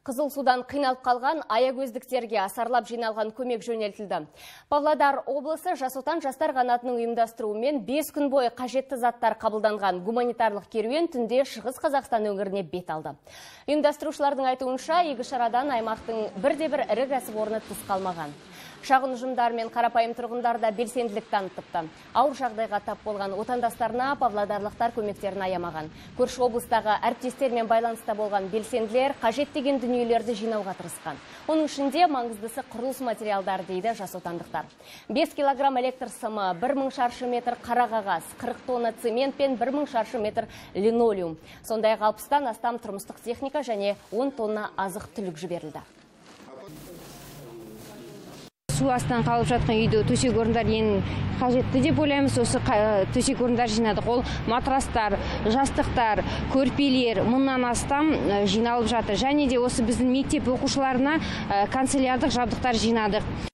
Қызыл судан қиналып қалған аягөздіктерге асарлап жиналған көмек жөнелтілді. Павлодар облысы Жас Отан жастар қанатының ұйымдастыруымен 5 күн бойы қажетті заттар қабылданған гуманитарлық керуен түнде Шығыс Қазақстан өңіріне бет алды. Ұйымдастырушылардың айтуынша, игі шарадан аймақтың бірде-бір ірі кәсіпорны тыс қалмаған. Шағын ұжымдар мен қарапайым тұрғындар да белсенділік танытыпты. Ауыр жағдайға тап болған отандастарына павлодарлықтар көмектерін аямаған. Көрші облыстағы әріптестермен байланыста болған белсенділер қажет деген дүниелерді жинауға тырысқан. Оның ішінде маңыздысы құрылыс материалдары дейді жас отандықтар. 5 килограмм электр сымы, 1000 шаршы метр қара қағаз, 40 тонна цемент пен 1000 шаршы метр линолеум. Сондай-ақ 60-тан астам тұрмыстық техника және 10 тонна азық-түлік жіберілді. Су астынан қалып жатқан үйді төсек орындар ең қажетті деп ойлаймыз. Осы төсек орындар жинадық. Ол матрастар, жастықтар, көрпелер 1000-нан астам жиналып жатыр. Және де осы біздің мектеп оқушыларына канцелярлық жабдықтар жинадық.